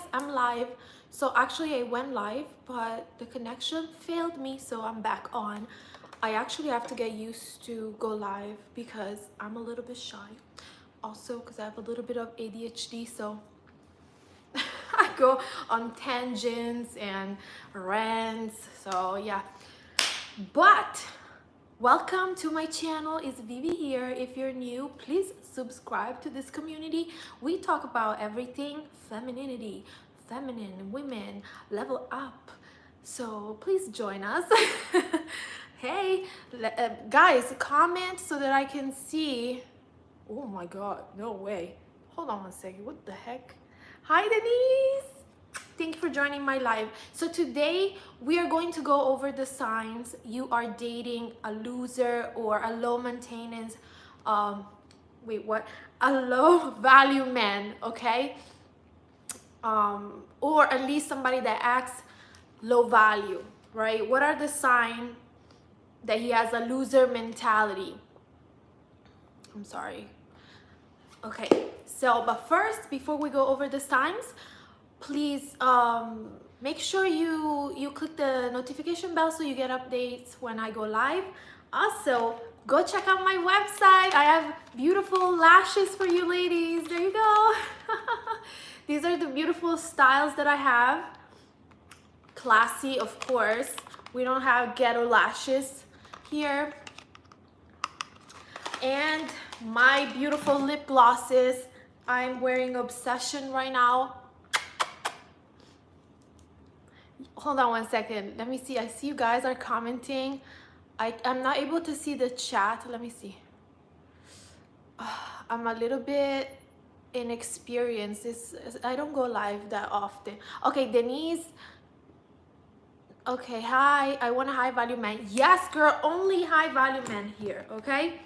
guys, I'm live. So actually I went live, but the connection failed me, so I'm back on. I actually have to get used to go live because I'm a little bit shy. Also because I have a little bit of ADHD, so I go on tangents and rants. So yeah, but welcome to my channel. It's Vivi here. If you're new, please subscribe to this community. We talk about everything femininity, feminine, women, level up. So please join us. Hey, guys, comment so that I can see. Oh my God, no way. Hold on one second. What the heck? Hi, Denise. Thank you for joining my live. So today we are going to go over the signs you are dating a loser or a low maintenance, a low value man, okay? Or at least somebody that acts low value, right? What are the signs that he has a loser mentality? I'm sorry. Okay, so but first, before we go over the signs, please make sure you click the notification bell so you get updates when I go live. Also, go check out my website. I have beautiful lashes for you ladies. There you go. These are the beautiful styles that I have. Classy, of course. We don't have ghetto lashes here. And my beautiful lip glosses. I'm wearing Obsession right now. Hold on one second. Let me see. I see you guys are commenting. I'm not able to see the chat. Let me see. I'm a little bit inexperienced. I don't go live that often. Okay, Denise. Okay, hi. I want a high value man. Yes, girl. Only high value men here. Okay.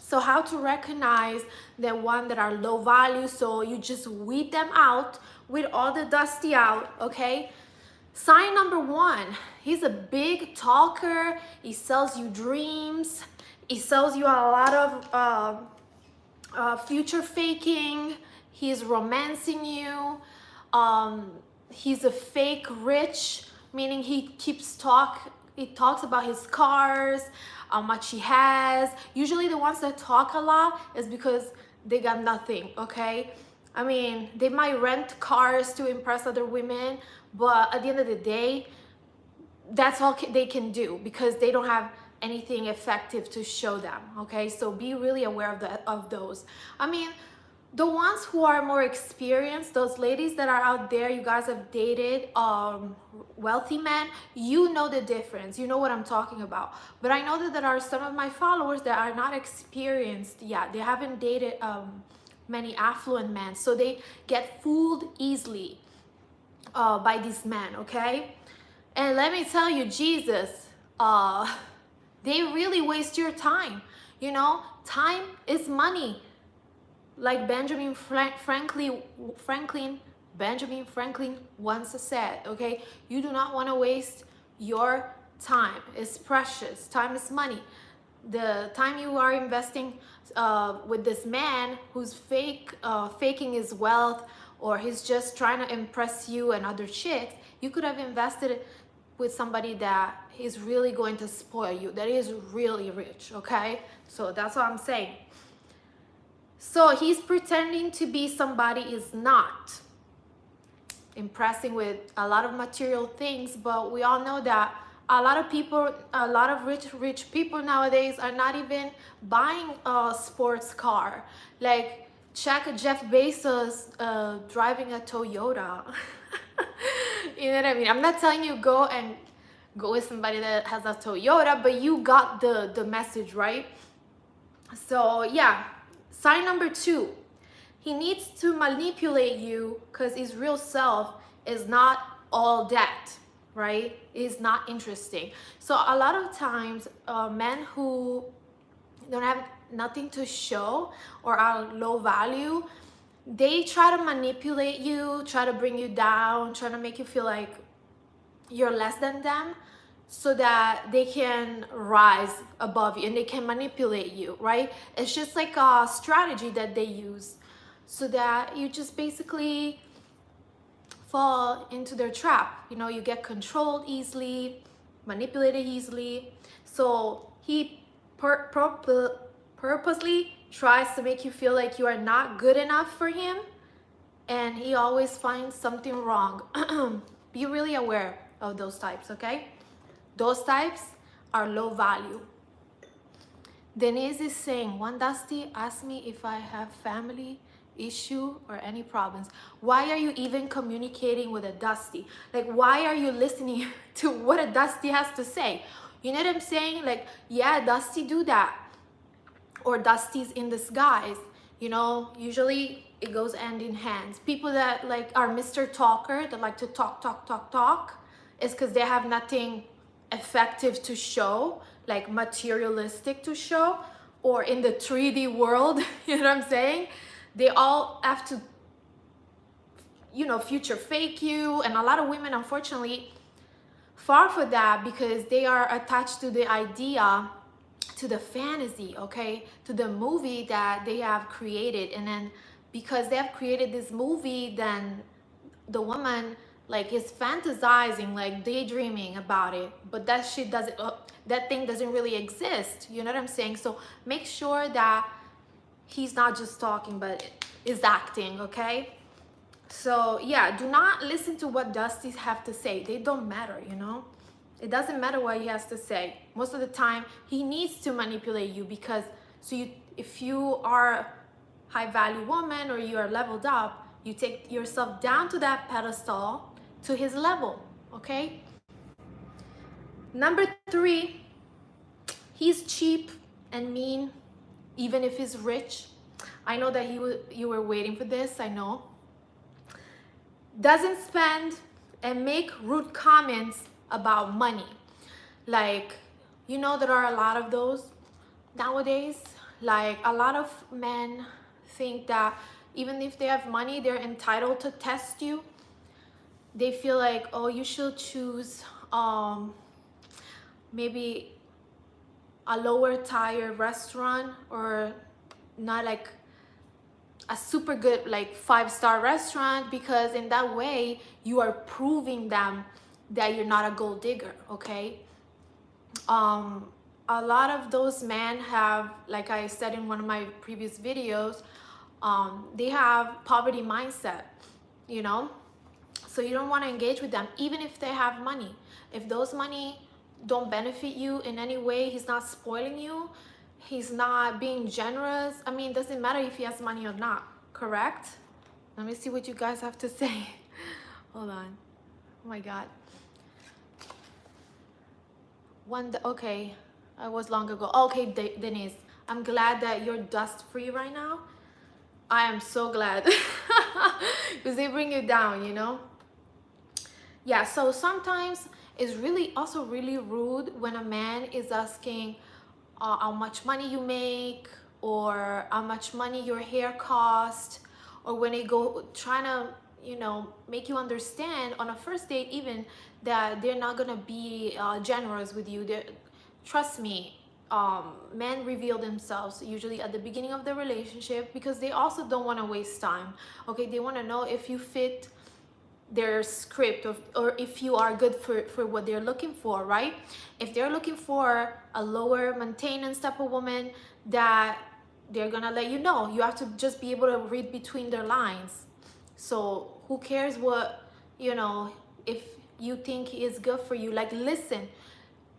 So how to recognize the one that are low value? So you just weed them out with all the dusty out. Okay. Sign number one, he's a big talker. He sells you dreams. He sells you a lot of future faking. He's romancing you. He's a fake rich, meaning he talks about his cars, how much he has. Usually the ones that talk a lot is because they got nothing, okay? I mean, they might rent cars to impress other women, but at the end of the day, that's all they can do because they don't have anything effective to show them, okay? So be really aware of those. I mean, the ones who are more experienced, those ladies that are out there, you guys have dated wealthy men, you know the difference. You know what I'm talking about. But I know that there are some of my followers that are not experienced yet. They haven't dated many affluent men, so they get fooled easily by these men, okay? And let me tell you, Jesus, they really waste your time. You know, time is money. Like Benjamin Franklin once said, okay? You do not want to waste your time. It's precious. Time is money. The time you are investing with this man who's faking his wealth, or he's just trying to impress you and other chicks, you could have invested with somebody that is really going to spoil you, that is really rich, okay? So that's what I'm saying. So he's pretending to be somebody is not, impressing with a lot of material things, but we all know that a lot of people, a lot of rich people nowadays are not even buying a sports car. Like, check Jeff Bezos driving a Toyota. You know what I mean? I'm not telling you go with somebody that has a Toyota, but you got the message, right? So yeah, sign number two, he needs to manipulate you because his real self is not all that, right? Is not interesting. So a lot of times men who don't have nothing to show or are low value, they try to manipulate you, try to bring you down, try to make you feel like you're less than them so that they can rise above you and they can manipulate you, right? It's just like a strategy that they use so that you just basically fall into their trap. You know, you get controlled easily, manipulated easily. So he purposely tries to make you feel like you are not good enough for him, and he always finds something wrong. Be really aware of those types, okay? Those types are low value. Denise is saying, one Dusty asked me if I have family issue or any problems. Why are you even communicating with a Dusty? Like, why are you listening to what a Dusty has to say? You know what I'm saying? Like, yeah, Dusty do that. Or Dusty's in disguise. You know, usually it goes hand in hand. People that like are Mr. Talker, that like to talk, is because they have nothing effective to show, like materialistic to show, or in the 3D world. You know what I'm saying? They all have to, you know, future fake you. And a lot of women, unfortunately, fall for that because they are attached to the idea, to the fantasy, okay, to the movie that they have created. And then because they have created this movie, then the woman like is fantasizing, like daydreaming about it, but that shit doesn't, that thing doesn't really exist. You know what I'm saying? So make sure that he's not just talking but is acting, okay? So yeah, do not listen to what Dusty's have to say. They don't matter, you know? It doesn't matter what he has to say. Most of the time, he needs to manipulate you because if you are a high value woman or you are leveled up, you take yourself down to that pedestal, to his level, okay? Number 3, he's cheap and mean, even if he's rich. I know that you were waiting for this, I know. Doesn't spend and make rude comments about money. Like, you know, there are a lot of those nowadays. Like, a lot of men think that even if they have money, they're entitled to test you. They feel like, oh, you should choose maybe a lower tier restaurant, or not like a super good like 5-star restaurant, because in that way you are proving them that you're not a gold digger, okay? A lot of those men have, like I said in one of my previous videos, they have poverty mindset, you know? So you don't want to engage with them, even if they have money. If those money don't benefit you in any way, he's not spoiling you, he's not being generous. I mean, it doesn't matter if he has money or not, correct? Let me see what you guys have to say. Hold on. Oh my God. Okay, I was long ago. Okay, Denise, I'm glad that you're dust free right now. I am so glad because they bring you down, you know? Yeah, so sometimes it's really also really rude when a man is asking how much money you make, or how much money your hair cost, or when they go trying to, you know, make you understand on a first date even that they're not gonna be generous with you. Trust me, men reveal themselves usually at the beginning of the relationship because they also don't want to waste time, okay? They want to know if you fit their script, or if you are good for what they're looking for, right? If they're looking for a lower maintenance type of woman, that they're gonna let you know. You have to just be able to read between their lines. So who cares what, you know, if you think he is good for you? Like, listen,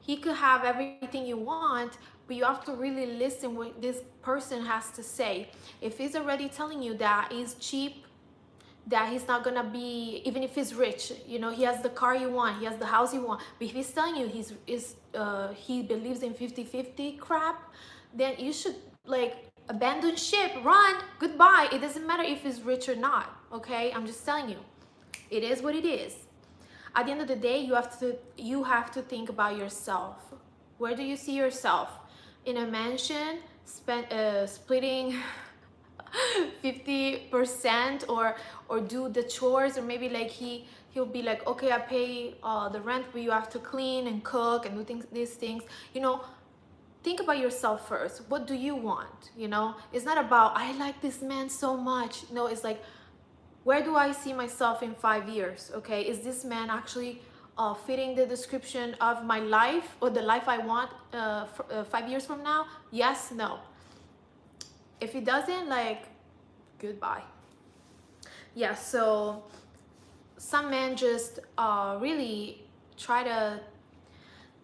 he could have everything you want, but you have to really listen what this person has to say. If he's already telling you that he's cheap, that he's not gonna be, even if he's rich, you know, he has the car you want, he has the house you want, but if he's telling you he believes in 50-50 crap, then you should like abandon ship, run, goodbye. It doesn't matter if he's rich or not, okay? I'm just telling you, it is what it is. At the end of the day, you have to think about yourself. Where do you see yourself? In a mansion, splitting 50%, or do the chores, or maybe like he'll be like, okay, I pay the rent, but you have to clean and cook and do these things, you know? Think about yourself first. What do you want? You know, it's not about I like this man so much. No, it's like, where do I see myself in 5 years? Okay, is this man actually fitting the description of my life or the life I want 5 years from now? Yes, no. If it doesn't, like, goodbye. Yeah, so some men just really try to,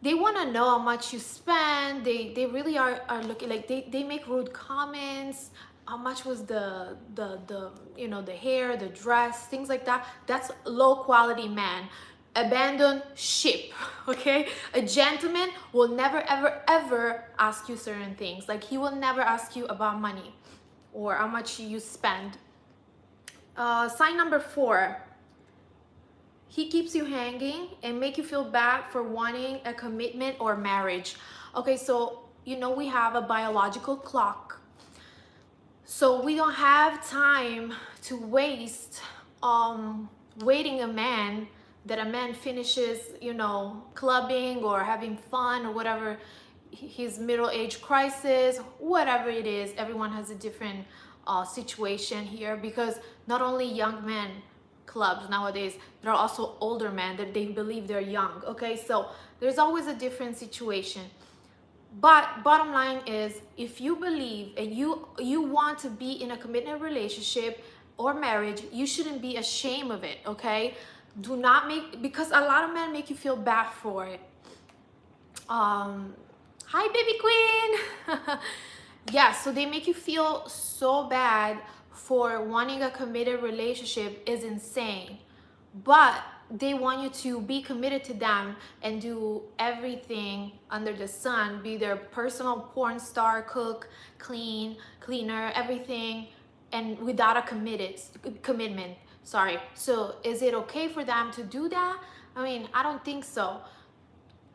they want to know how much you spend. They really are looking, like, they make rude comments. How much was the you know, the hair, the dress, things like that. That's low quality man. Abandon ship. Okay, a gentleman will never ever ever ask you certain things. Like, he will never ask you about money or how much you spend. Sign number 4, he keeps you hanging and make you feel bad for wanting a commitment or marriage. Okay, so you know, we have a biological clock, so we don't have time to waste waiting a man, that a man finishes, you know, clubbing or having fun or whatever, his middle age crisis, whatever it is. Everyone has a different situation here, because not only young men clubs nowadays, there are also older men that they believe they're young. Okay, so there's always a different situation. But bottom line is, if you believe and you want to be in a committed relationship or marriage, you shouldn't be ashamed of it. Okay, do not make, because a lot of men make you feel bad for it. Hi baby queen. Yeah, so they make you feel so bad for wanting a committed relationship is insane, but they want you to be committed to them and do everything under the sun, be their personal porn star, cook, cleaner, everything, and without a commitment. Sorry. So is it okay for them to do that? I mean, I don't think so.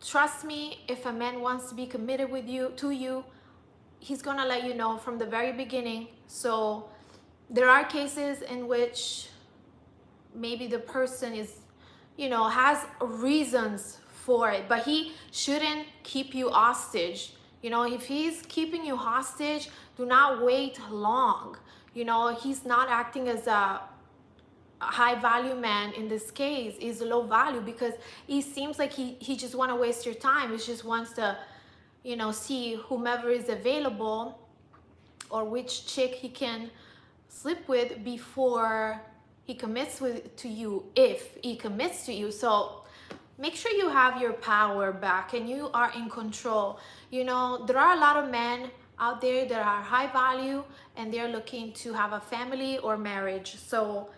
Trust me, if a man wants to be committed with you, to you, he's gonna let you know from the very beginning. So there are cases in which maybe the person is, you know, has reasons for it, but he shouldn't keep you hostage. You know, if he's keeping you hostage, do not wait long. You know, he's not acting as a high value man in this case. Is low value, because he seems like he just want to waste your time. He just wants to, you know, see whomever is available or which chick he can sleep with before he commits to you, if he commits to you. So make sure you have your power back and you are in control. You know, there are a lot of men out there that are high value and they're looking to have a family or marriage. So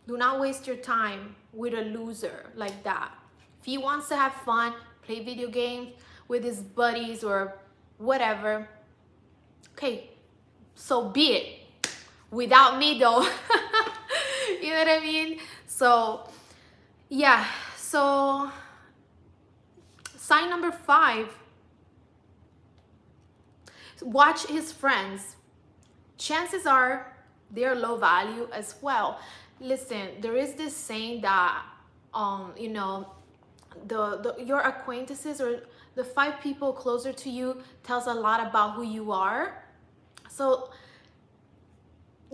do not waste your time with a loser like that. If he wants to have fun, play video games with his buddies or whatever, okay, so be it. Without me though. You know what I mean? So yeah, so sign number 5, watch his friends. Chances are they're low value as well. Listen, there is this saying that you know, your acquaintances or the 5 people closer to you tells a lot about who you are. So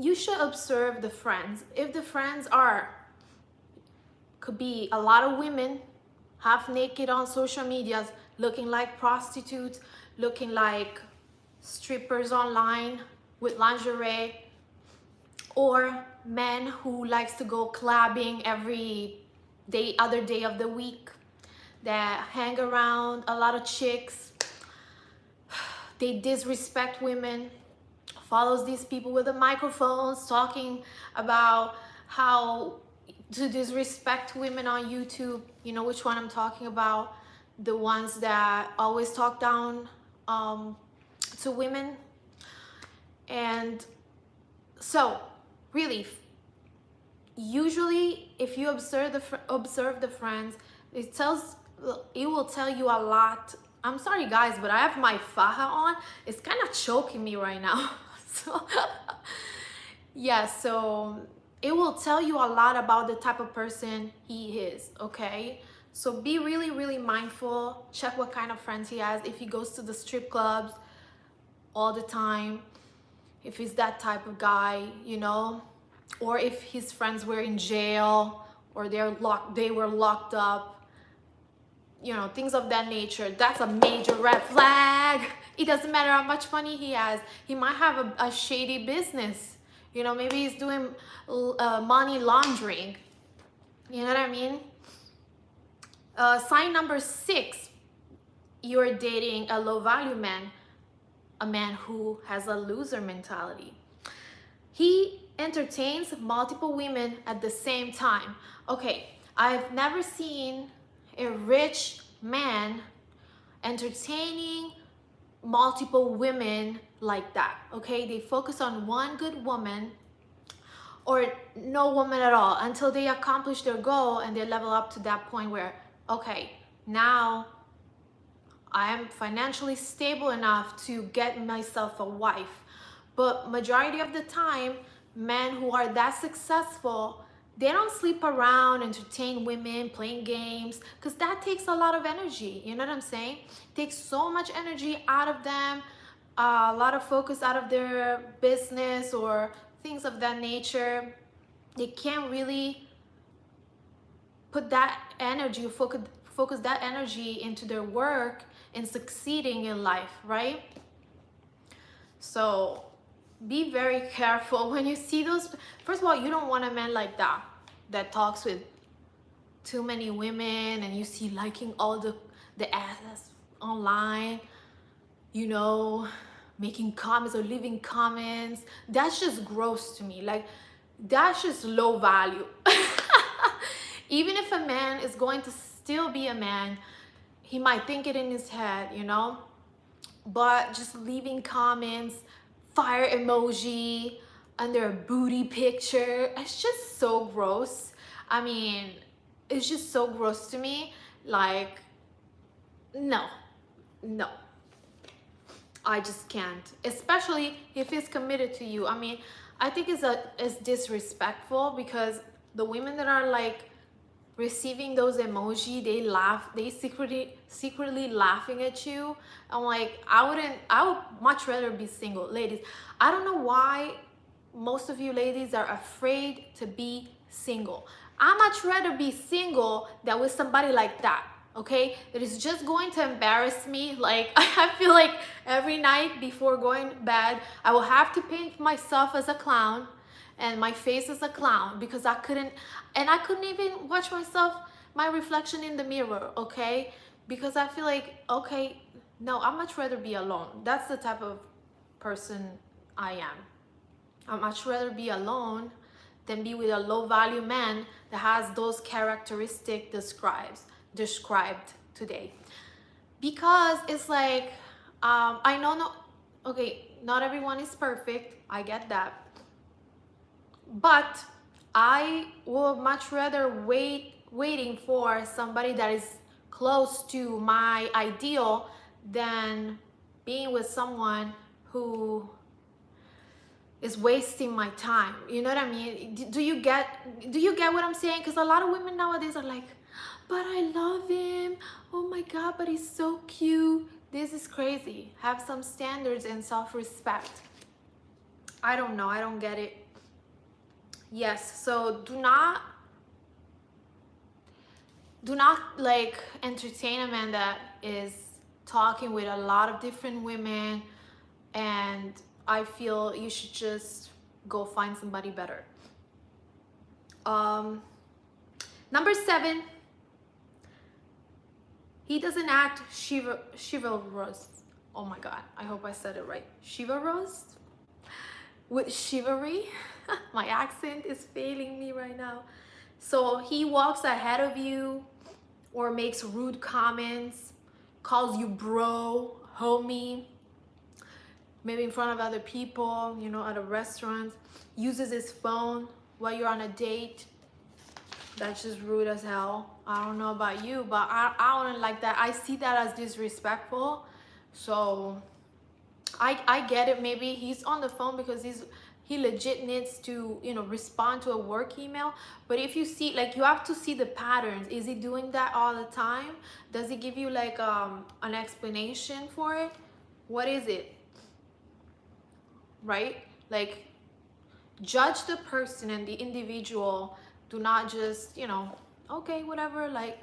you should observe the friends. If the friends could be a lot of women half naked on social media, looking like prostitutes, looking like strippers online with lingerie, or men who likes to go clubbing every other day of the week, that hang around a lot of chicks, they disrespect women, follows these people with the microphones talking about how to disrespect women on YouTube. You know which one I'm talking about, the ones that always talk down to women. And so really, usually if you observe the friends, it will tell you a lot. I'm sorry guys, but I have my faja on. It's kind of choking me right now. So yeah, so it will tell you a lot about the type of person he is. Okay, so be really, really mindful. Check what kind of friends he has. If he goes to the strip clubs all the time, if he's that type of guy, you know, or if his friends were in jail, or they were locked up, you know, things of that nature. That's a major red flag. It doesn't matter how much money he has. He might have a shady business. You know, maybe he's doing money laundering. You know what I mean? Sign number 6, you're dating a low value man, a man who has a loser mentality. He entertains multiple women at the same time. Okay, I've never seen a rich man entertaining multiple women like that. Okay, they focus on one good woman or no woman at all until they accomplish their goal and they level up to that point where, okay, now I am financially stable enough to get myself a wife. But majority of the time, men who are that successful, they don't sleep around, entertain women, playing games, because that takes a lot of energy. You know what I'm saying? It takes so much energy out of them, a lot of focus out of their business or things of that nature. They can't really put that energy, focus that energy into their work and succeeding in life, right? So be very careful when you see those. First of all, you don't want a man like that talks with too many women and you see liking all the asses online, you know, making comments or leaving comments. That's just gross to me. Like, that's just low value. Even if a man is going to still be a man, he might think it in his head, you know, but just leaving comments, fire emoji under a booty picture, it's just so gross. I mean, it's just so gross to me. Like, no, I just can't, especially if he's committed to you. I mean, I think it's disrespectful, because the women that are like receiving those emoji, they laugh, they secretly laughing at you. I'm like, I would much rather be single. Ladies, I don't know why most of you ladies are afraid to be single. I much rather be single than with somebody like that. Okay, it is just going to embarrass me. Like, I feel like every night before going to bed, I will have to paint myself as a clown and my face as a clown, because I couldn't even watch my reflection in the mirror. Okay, because I feel like, okay, no, I'd much rather be alone. That's the type of person I am. I'd much rather be alone than be with a low value man that has those characteristics described today. Because it's like, I know, no, okay, not everyone is perfect, I get that, but I would much rather waiting for somebody that is close to my ideal than being with someone who is wasting my time. You know what I mean? Do you get what I'm saying? Because a lot of women nowadays are like, but I love him, oh my god, but he's so cute. This is crazy. Have some standards and self-respect. I don't know, I don't get it. Yes, so do not like entertain a man that is talking with a lot of different women, and I feel you should just go find somebody better. Number 7, he doesn't act chivalrous. Oh my god, I hope I said it right. Chivalrous with chivalry. My accent is failing me right now. So he walks ahead of you or makes rude comments, calls you bro, homie, maybe in front of other people, you know, at a restaurant, uses his phone while you're on a date. That's just rude as hell. I don't know about you, but I don't like that. I see that as disrespectful. So I get it. Maybe he's on the phone because he legit needs to, you know, respond to a work email. But if you see, like, you have to see the patterns. Is he doing that all the time? Does he give you like an explanation for it? What is it? Right? Like, Judge the person and the individual. Do not just, you know, okay, whatever, like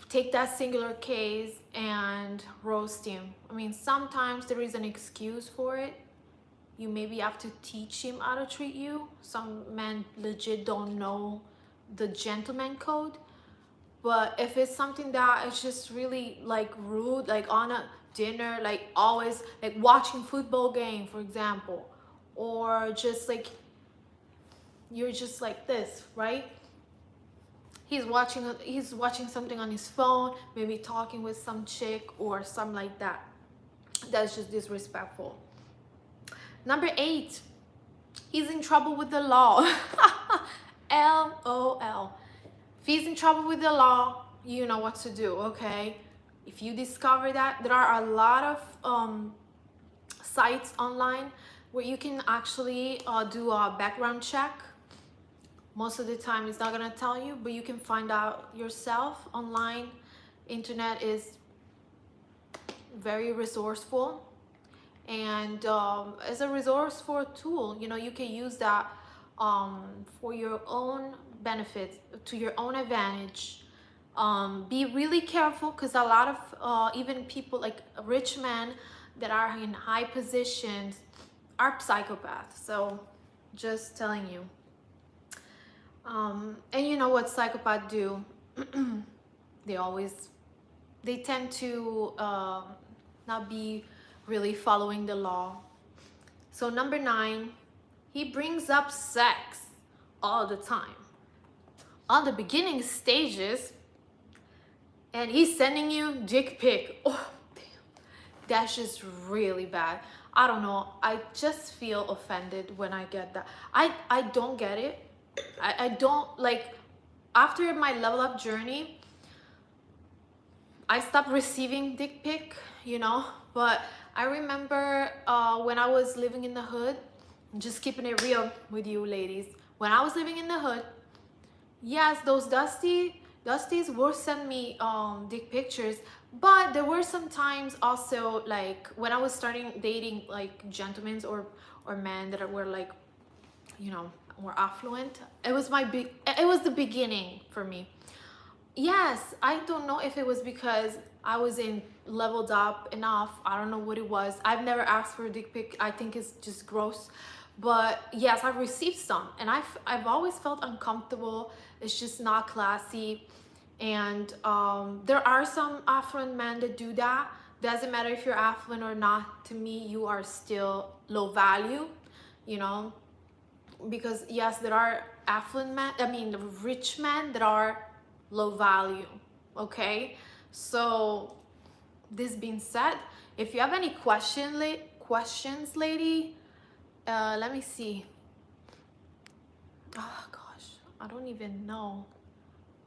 take that singular case and roast him. I mean, sometimes there is an excuse for it. You maybe have to teach him how to treat you. Some men legit don't know the gentleman code. But if it's something that is just really like rude, like on a dinner, like always like watching football game, for example, or just like you're just like this, right? He's watching something on his phone, maybe talking with some chick or something like that. That's just disrespectful. Number 8, he's in trouble with the law. LOL. If he's in trouble with the law, you know what to do, okay? If you discover that, there are a lot of sites online where you can actually do a background check. Most of the time it's not gonna tell you, but you can find out yourself online. Internet is very resourceful, and as a resourceful tool, you know, you can use that for your own benefit, to your own advantage. Be really careful, because a lot of even people like rich men that are in high positions are psychopaths. So just telling you. And you know what psychopaths do? They tend to not be really following the law. So number 9, he brings up sex all the time on the beginning stages, and he's sending you dick pic. Oh damn, that's just really bad. I don't know, I just feel offended when I get that. I don't get it. I don't like, after my level up journey, I stopped receiving dick pic, you know. But I remember when I was living in the hood, just keeping it real with you ladies, when I was living in the hood, yes, those dusties will send me dick pictures, but there were some times also, like when I was starting dating like gentlemen or men that were like, you know, more affluent. It was the beginning for me. Yes, I don't know if it was because I was in leveled up enough. I don't know what it was. I've never asked for a dick pic. I think it's just gross. But yes, I've received some, and I've always felt uncomfortable. It's just not classy. And there are some affluent men that do that. Doesn't matter if you're affluent or not. To me, you are still low value, you know. Because yes, there are affluent men, I mean rich men that are low value, okay? So this being said, if you have any questions, lady, let me see. Oh gosh, I don't even know.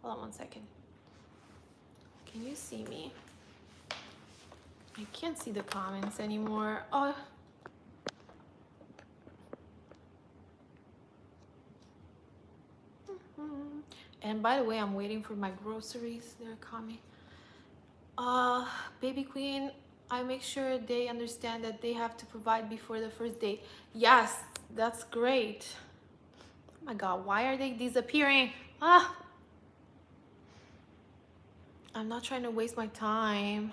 Hold on one second. Can you see me? I can't see the comments anymore. Oh. And by the way, I'm waiting for my groceries. They're coming. Baby queen, I make sure they understand that they have to provide before the first date. Yes, that's great. Oh my god, why are they disappearing? I'm not trying to waste my time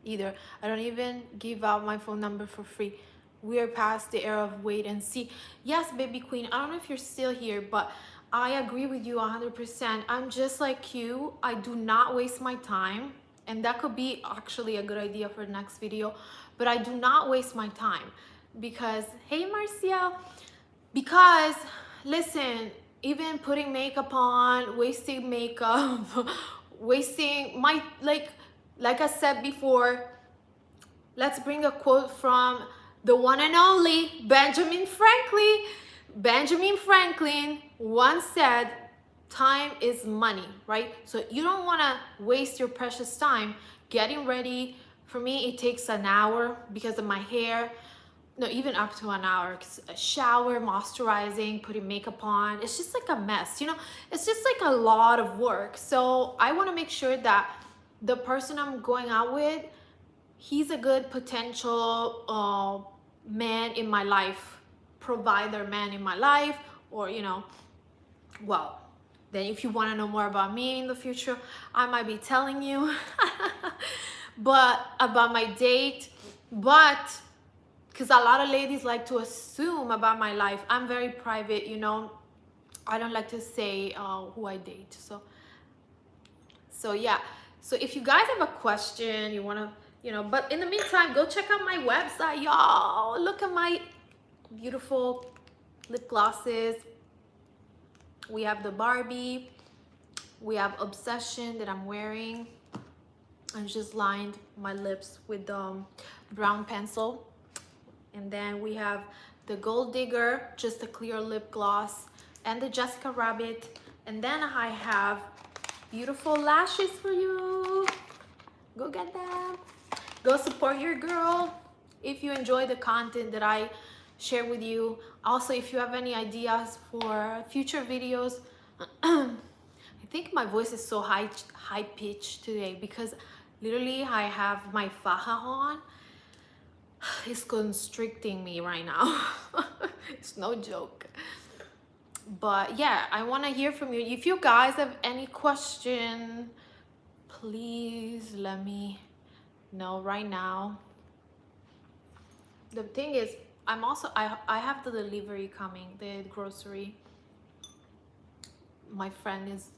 either. I don't even give out my phone number for free. We are past the era of wait and see. Yes, baby queen, I don't know if you're still here, but I agree with you 100%. I'm just like you. I do not waste my time. And that could be actually a good idea for the next video. But I do not waste my time. Because, hey Marcia, because, listen, even putting makeup on, wasting makeup, wasting my, like I said before, let's bring a quote from the one and only Benjamin Franklin. Benjamin Franklin once said, time is money, right? So you don't want to waste your precious time getting ready. For me, it takes an hour because of my hair. No, even up to an hour. A shower, moisturizing, putting makeup on. It's just like a mess, you know? It's just like a lot of work. So I want to make sure that the person I'm going out with, he's a good potential man in my life. provider man in my life, or you know, well, then if you want to know more about me in the future, I might be telling you but about my date. But because a lot of ladies like to assume about my life, I'm very private, you know. I don't like to say who I date. So yeah, so if you guys have a question, you want to, you know, but in the meantime, go check out my website, y'all. Look at my beautiful lip glosses. We have the Barbie, we have Obsession that I'm wearing. I just lined my lips with brown pencil. And then we have the Gold Digger, just a clear lip gloss, and the Jessica Rabbit. And then I have beautiful lashes for you. Go get them. Go support your girl if you enjoy the content that I share with you. Also, if you have any ideas for future videos, I think my voice is so high pitched today because literally I have my faja on. It's constricting me right now. It's no joke. But yeah, I want to hear from you. If you guys have any question, please let me know right now. The thing is, I have the delivery coming, the grocery. My friend is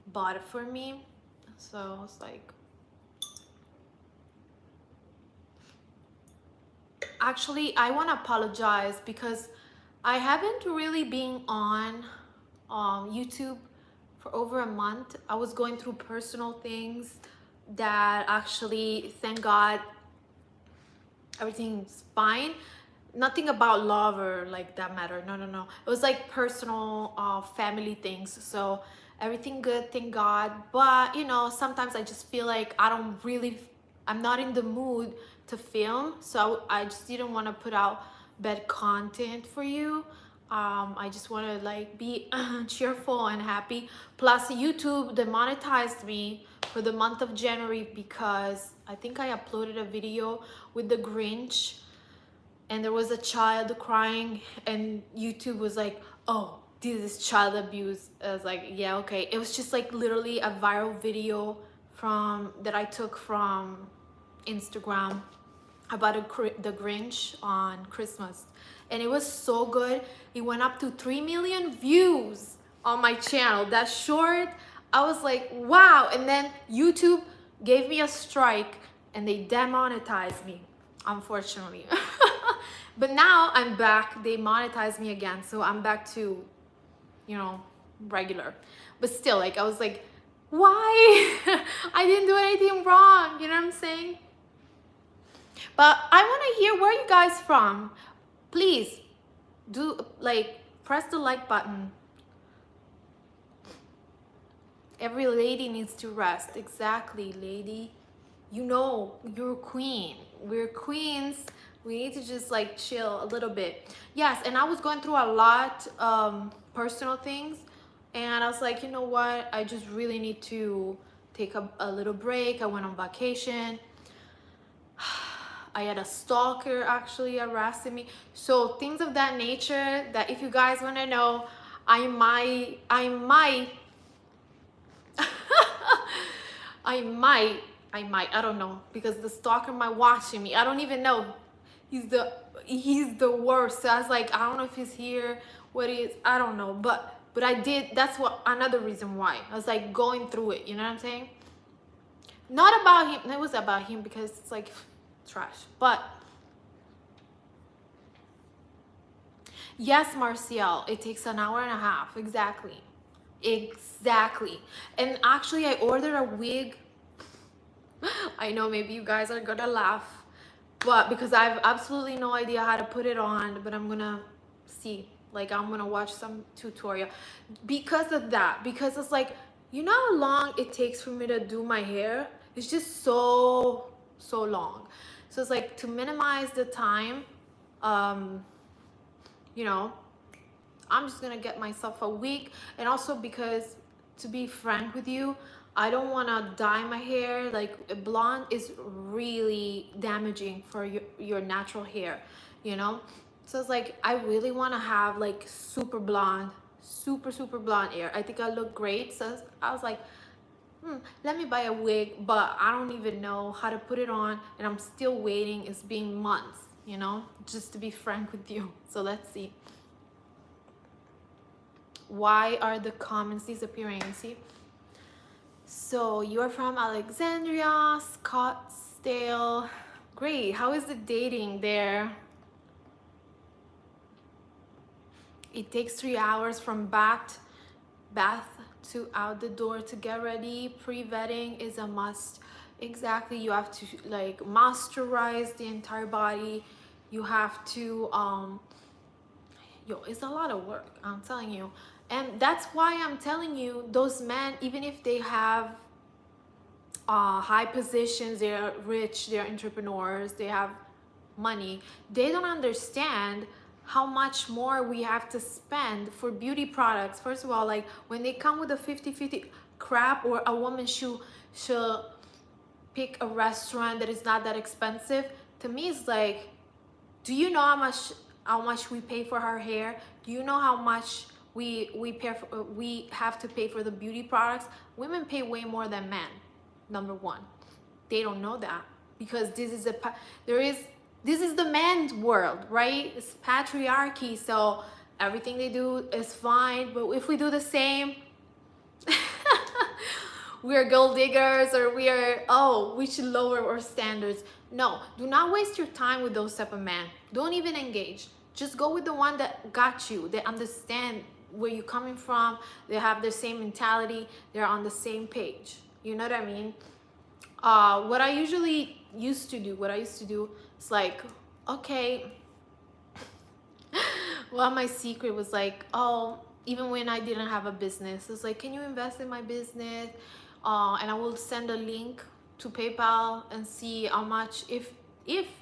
bought it for me, so it's like, actually I want to apologize because I haven't really been on YouTube for over a month. I was going through personal things that actually, thank God, everything's fine. Nothing about love or like that matter. No. It was like personal family things. So everything good, thank God. But you know, sometimes I just feel like I'm not in the mood to film. So I just didn't want to put out bad content for you. I just want to like be cheerful and happy. Plus YouTube demonetized me for the month of January because I think I uploaded a video with the Grinch and there was a child crying and YouTube was like, oh, this is child abuse. I was like, yeah, okay. It was just like literally a viral video that I took from Instagram about the Grinch on Christmas, and it was so good. It went up to 3 million views on my channel. That short, I was like, wow. And then YouTube gave me a strike and they demonetized me, unfortunately. But now I'm back. They monetized me again, so I'm back to, you know, regular. But still, like, I was like, why? I didn't do anything wrong, you know what I'm saying? But I want to hear where you guys from. Please do, like, press the like button. Every lady needs to rest. Exactly, lady. You know, you're a queen. We're queens. We need to just like chill a little bit. Yes, and I was going through a lot personal things, and I was like, you know what, I just really need to take a little break. I went on vacation. I had a stalker actually harassing me. So things of that nature, that if you guys want to know, I might I don't know, because the stalker might watching me. I don't even know. He's the worst. So I was like, I don't know if he's here, what he is, I don't know. But I did, that's what another reason why. I was like going through it, you know what I'm saying? Not about him, it was about him because it's like trash. But yes, Marcial, it takes an hour and a half. Exactly. And actually I ordered a wig. I know maybe you guys are gonna laugh, but because I have absolutely no idea how to put it on, but I'm gonna see, like I'm gonna watch some tutorial because of that, because it's like, you know how long it takes for me to do my hair? It's just so long. So it's like, to minimize the time, you know, I'm just gonna get myself a wig. And also because, to be frank with you, I don't want to dye my hair. Like blonde is really damaging for your natural hair, you know. So it's like, I really want to have like super blonde, super blonde hair. I think I look great. So I was like, let me buy a wig, but I don't even know how to put it on, and I'm still waiting. It's been months, you know, just to be frank with you. So let's see. Why are the comments disappearing? See? So you're from Alexandria, Scottsdale. Great. How is the dating there? It takes 3 hours from bath to out the door to get ready. Pre-vetting is a must. Exactly. You have to like moisturize the entire body. You have to it's a lot of work, I'm telling you. And that's why I'm telling you, those men, even if they have high positions, they're rich, they're entrepreneurs, they have money, they don't understand how much more we have to spend for beauty products. First of all, like when they come with a 50-50 crap, or a woman should pick a restaurant that is not that expensive, to me it's like, do you know how much we pay for our hair? Do you know how much we have to pay for the beauty products? Women pay way more than men. Number one, they don't know that, because this is the man's world, right? It's patriarchy, so everything they do is fine. But if we do the same, we're gold diggers, or we should lower our standards. No, do not waste your time with those type of men. Don't even engage. Just go with the one that got you. They understand where you're coming from. They have the same mentality. They're on the same page. You know what I mean? What I used to do is like, okay, well, my secret was like, oh, even when I didn't have a business, it's like, can you invest in my business? And I will send a link to PayPal and see how much, if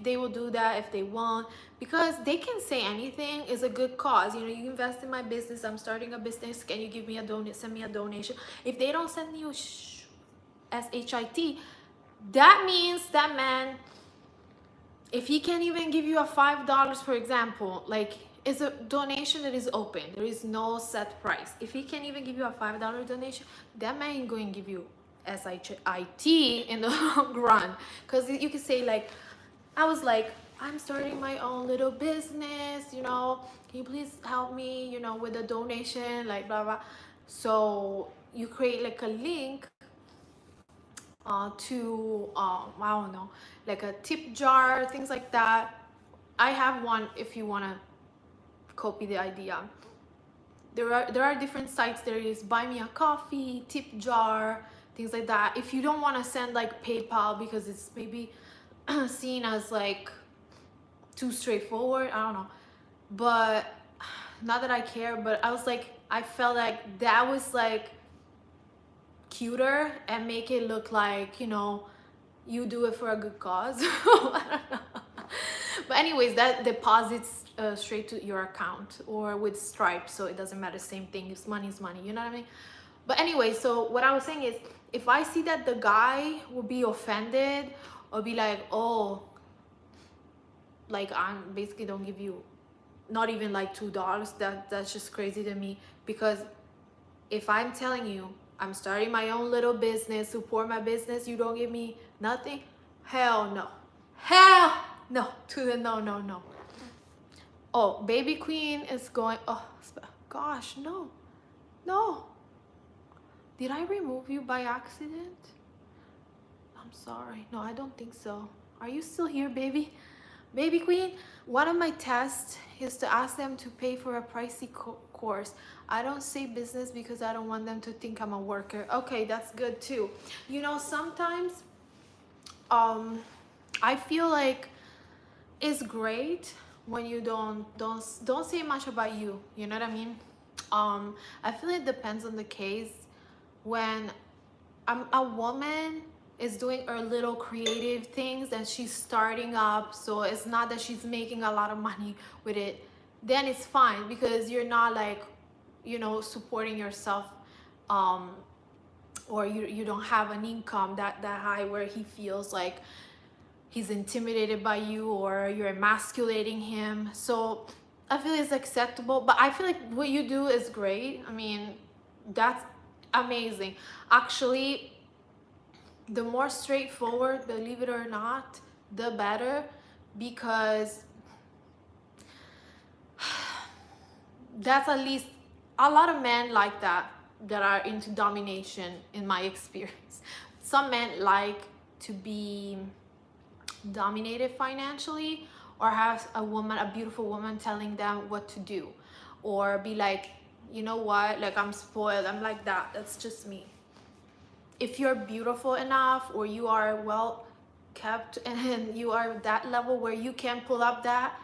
they will do that, if they won't, because they can say anything. Is a good cause, you know. You invest in my business, I'm starting a business, can you give me send me a donation? If they don't send you shit, that means that man, if he can't even give you a $5, for example, like, it's a donation that is open, there is no set price. If he can't even give you a $5 donation, that man ain't going to give you shit in the long run. Because you can say like, I was like, I'm starting my own little business, you know, can you please help me, you know, with a donation, like blah blah. So you create like a link to I don't know, like a tip jar, things like that. I have one if you want to copy the idea. There are different sites. There is buy me a coffee, tip jar, things like that. If you don't want to send like PayPal because it's maybe seen as like too straightforward, I don't know, but not that I care, but I was like, I felt like that was like cuter and make it look like, you know, you do it for a good cause. I don't know. But anyways, that deposits straight to your account, or with Stripe, so it doesn't matter, same thing. It's money, you know what I mean? But anyway, so what I was saying is, if I see that the guy will be offended or be like, oh, like, I'm basically don't give you not even like $2, that's just crazy to me. Because if I'm telling you I'm starting my own little business, support my business, you don't give me nothing, hell no, to the no. Oh, baby queen is going, oh gosh, no, did I remove you by accident? I'm sorry. No, I don't think so. Are you still here, baby queen? One of my tests is to ask them to pay for a pricey course. I don't say business because I don't want them to think I'm a worker. Okay, that's good too. You know, sometimes I feel like it's great when you don't say much about you, you know what I mean? I feel it depends on the case. When a woman is doing her little creative things and she's starting up, so it's not that she's making a lot of money with it, then it's fine, because you're not like, you know, supporting yourself, or you don't have an income that high where he feels like he's intimidated by you or you're emasculating him. So I feel it's acceptable, but I feel like what you do is great. I mean, that's amazing. Actually, the more straightforward, believe it or not, the better, because that's at least a lot of men like that are into domination, in my experience. Some men like to be dominated financially, or have a beautiful woman telling them what to do, or be like, you know what, like, I'm spoiled, I'm like that. That's just me. If you're beautiful enough, or you are well kept, and you are that level where you can pull up that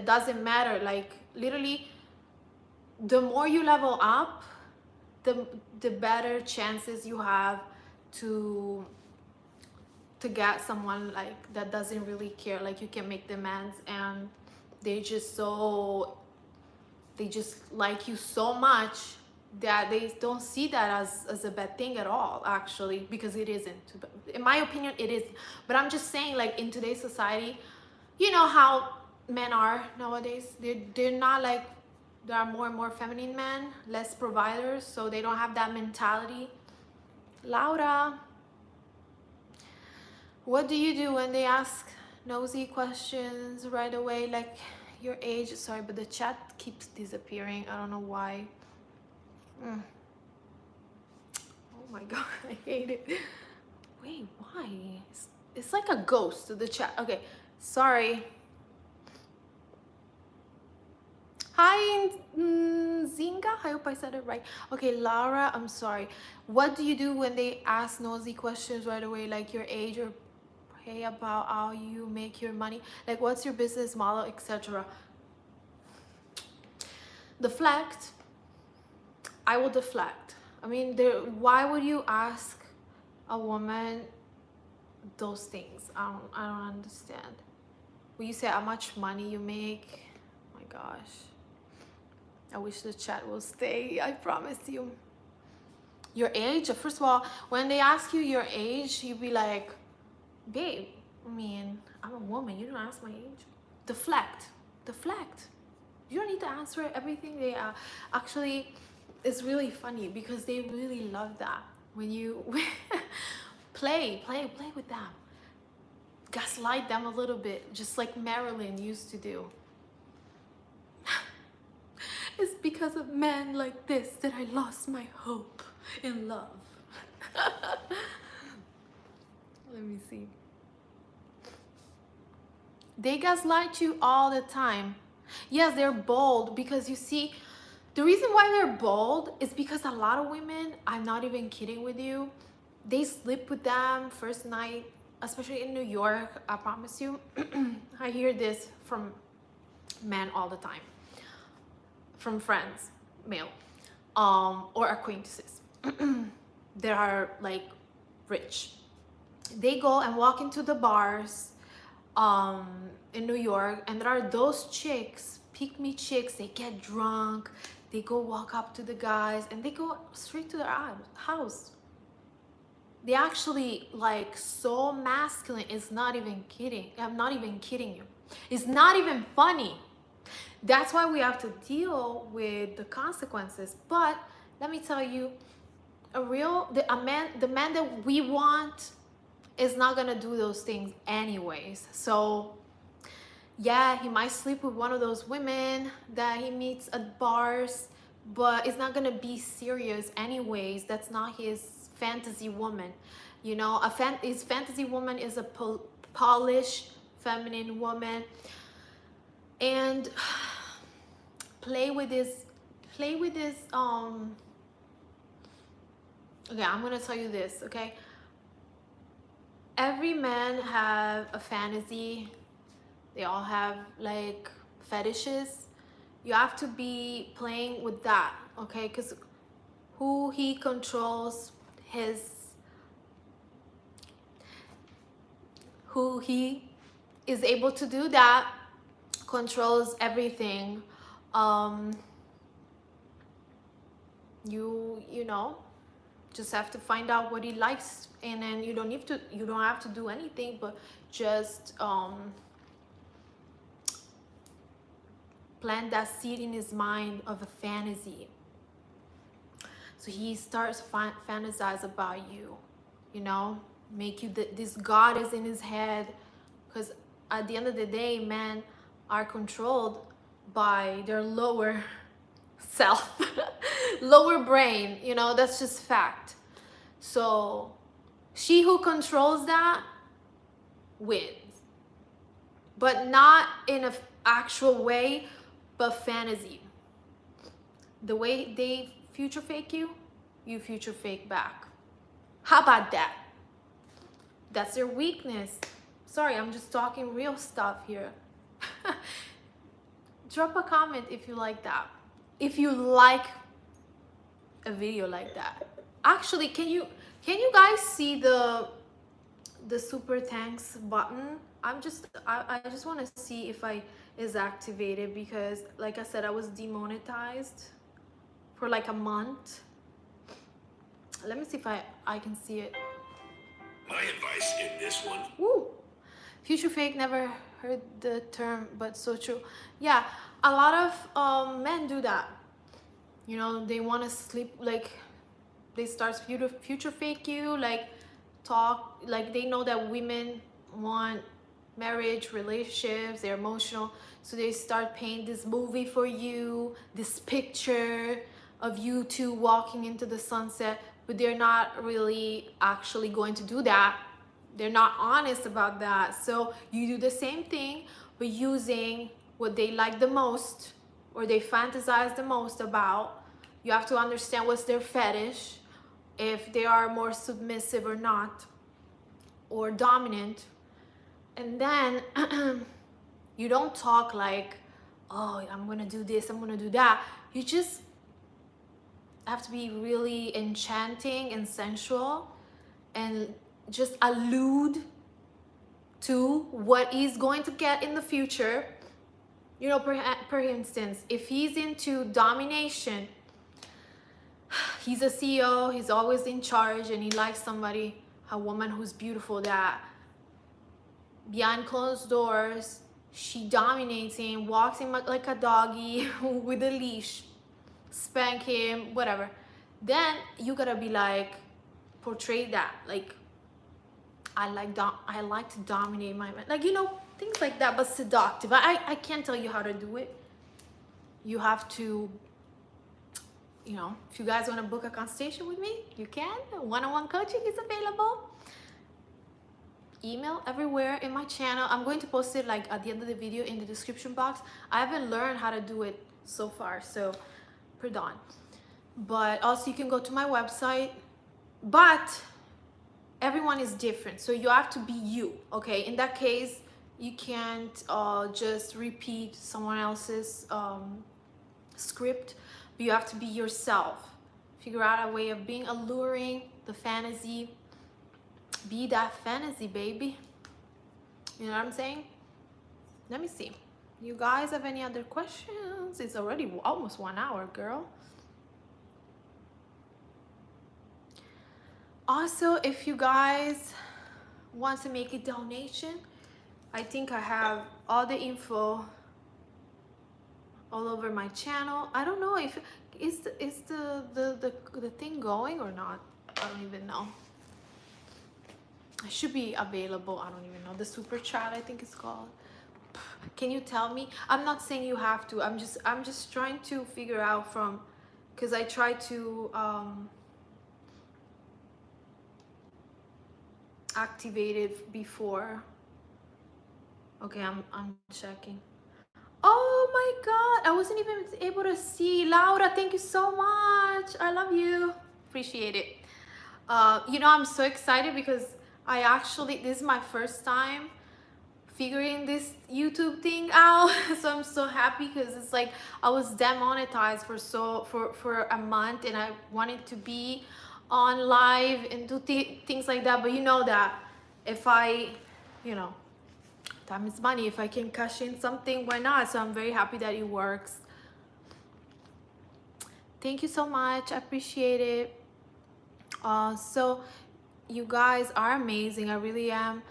doesn't matter. Like, literally, the more you level up, the better chances you have to get someone like that doesn't really care. Like, you can make demands, and they just like you so much that they don't see that as a bad thing at all, actually, because it isn't. In my opinion, it is. But I'm just saying, like, in today's society, you know how men are nowadays. They're not like, there are more and more feminine men, less providers, so they don't have that mentality. Laura, what do you do when they ask nosy questions right away, like your age? Sorry, but the chat keeps disappearing. I don't know why. Oh my god, I hate it. Wait, why? It's like a ghost to the chat. Okay, sorry. Hi, Zinga. I hope I said it right. Okay, Laura, I'm sorry. What do you do when they ask nosy questions right away, like your age, or pray about how you make your money? Like, what's your business model, etc. Deflect. I will deflect. I mean, why would you ask a woman those things? I don't understand. When you say how much money you make, oh my gosh. I wish the chat will stay, I promise you. Your age? First of all, when they ask you your age, you be like, babe, I mean, I'm a woman, you don't ask my age. Deflect. Deflect. You don't need to answer everything. They actually, it's really funny because they really love that. When you play with them. Gaslight them a little bit, just like Marilyn used to do. It's because of men like this that I lost my hope in love. Let me see. They gaslight you all the time. Yes, they're bold, because you see, the reason why they're bold is because a lot of women, I'm not even kidding with you, they sleep with them first night, especially in New York. I promise you. I hear this from men all the time. From friends, male, or acquaintances that are like rich. They go and walk into the bars in New York, and there are those chicks, pick-me chicks. They get drunk, they go walk up to the guys, and they go straight to their house. They actually, like, so masculine. It's not even kidding. I'm not even kidding you. It's not even funny. That's why we have to deal with the consequences. But let me tell you, the man that we want is not gonna do those things anyways. So yeah, he might sleep with one of those women that he meets at bars, but it's not gonna be serious anyways. That's not his fantasy woman. You know, his fantasy woman is a polished, feminine woman. And play with this okay, I'm gonna tell you this, okay? Every man have a fantasy. They all have like fetishes. You have to be playing with that, okay? Because who he controls, who he is able to do that, controls everything. You know, Just have to find out what he likes, and then you don't have to do anything, but just plant that seed in his mind of a fantasy. So he starts fantasize about you, you know, make you this goddess in his head. Because at the end of the day, men are controlled by their lower self, lower brain, you know, that's just fact. So she who controls that wins, but not in an actual way, but fantasy. The way they future fake you, you future fake back. How about that? That's their weakness. Sorry, I'm just talking real stuff here. Drop a comment if you like that. If you like a video like that. Actually, can you guys see the super thanks button? I just want to see if is activated, because like I said, I was demonetized for like a month. Let me see if I can see it. My advice in this one. Woo! Future fake, never heard the term, but so true. Yeah, a lot of men do that. You know, they want to sleep, like they start future fake you, like talk, like they know that women want marriage, relationships, they're emotional, so they start painting this movie for you, this picture of you two walking into the sunset, but they're not really actually going to do that. They're not honest about that. So you do the same thing, but using what they like the most, or they fantasize the most about. You have to understand what's their fetish, if they are more submissive or not, or dominant. And then you don't talk like, oh, I'm gonna do this, I'm gonna do that. You just have to be really enchanting and sensual, and just allude to what he's going to get in the future. You know, per instance, if he's into domination, he's a CEO, he's always in charge, and he likes somebody, a woman who's beautiful, that behind closed doors, she dominates him, walks him like a doggy with a leash, spank him, whatever. Then you gotta be like, portray that, like, I like to dominate my man, like, you know, things like that, but seductive. I can't tell you how to do it. You have to, you know, if you guys want to book a consultation with me, you can. One-on-one coaching is available. Email everywhere in my channel. I'm going to post it like at the end of the video in the description box. I haven't learned how to do it so far, so pardon. But also you can go to my website, but everyone is different, so you have to be you, okay? In that case, you can't just repeat someone else's script, but you have to be yourself. Figure out a way of being alluring, the fantasy. Be that fantasy, baby. You know what I'm saying? Let me see. You guys have any other questions? It's already almost 1 hour, girl. Also, if you guys want to make a donation, I think I have all the info all over my channel. I don't know if is the thing going or not. I don't even know. It should be available. I don't even know. The super chat, I think it's called. Can you tell me? I'm not saying you have to. I'm just trying to figure out from, because I tried to activate it before. Okay, I'm checking. Oh my god, I wasn't even able to see. Laura, thank you so much. I love you. Appreciate it. You know, I'm so excited because I actually, this is my first time figuring this YouTube thing out. So I'm so happy, because it's like I was demonetized for a month, and I wanted to be on live and do things like that. But you know that if I, you know, time is money. If I can cash in something, why not? So I'm very happy that it works. Thank you so much. I appreciate it. So you guys are amazing. I really am.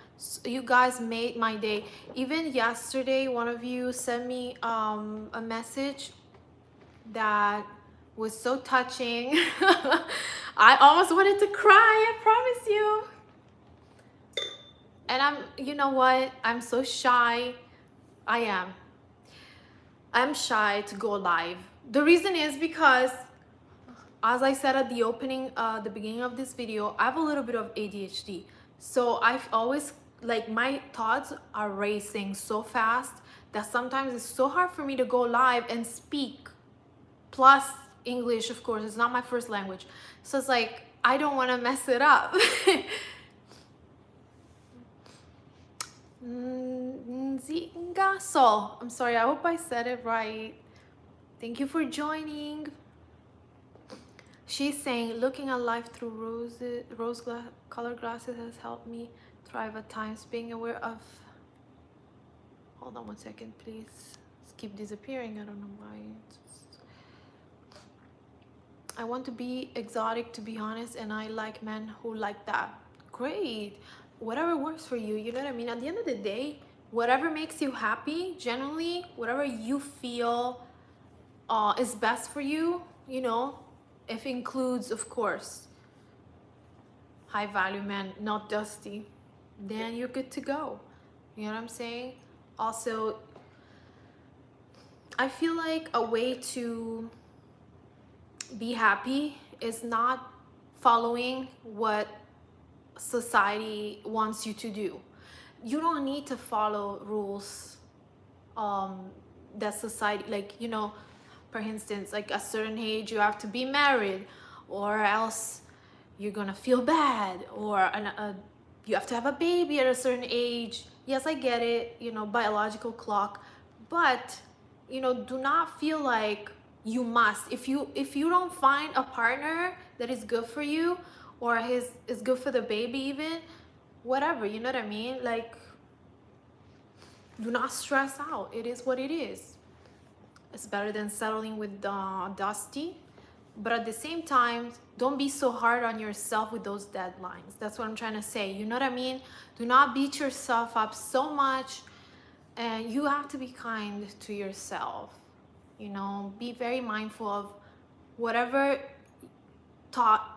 You guys made my day. Even yesterday, one of you sent me a message that was so touching. I almost wanted to cry, I promise you. And you know what? I'm so shy. I am. I'm shy to go live. The reason is because, as I said at the beginning of this video, I have a little bit of ADHD. So I've always, like, my thoughts are racing so fast that sometimes it's so hard for me to go live and speak. Plus English, of course, it's not my first language. So it's like, I don't want to mess it up. Nzingasol. I'm sorry, I hope I said it right. Thank you for joining. She's saying, looking at life through colored glasses has helped me thrive at times. Being aware of... Hold on one second, please. It's keep disappearing. I don't know why. I want to be exotic, to be honest, and I like men who like that. Great. Whatever works for you, you know what I mean? At the end of the day, whatever makes you happy, generally, whatever you feel is best for you, you know, if it includes, of course, high value men, not dusty, then you're good to go. You know what I'm saying? Also, I feel like a way to be happy is not following what society wants you to do. You don't need to follow rules that society, like, you know, for instance, like a certain age you have to be married, or else you're gonna feel bad, or you have to have a baby at a certain age. Yes, I get it, you know, biological clock, but, you know, do not feel like you must. If you don't find a partner that is good for you, or is good for the baby, even, whatever, you know what I mean? Like, do not stress out. It is what it is. It's better than settling with Dusty. But at the same time, don't be so hard on yourself with those deadlines. That's what I'm trying to say. You know what I mean? Do not beat yourself up so much. And you have to be kind to yourself. You know, be very mindful of whatever thoughts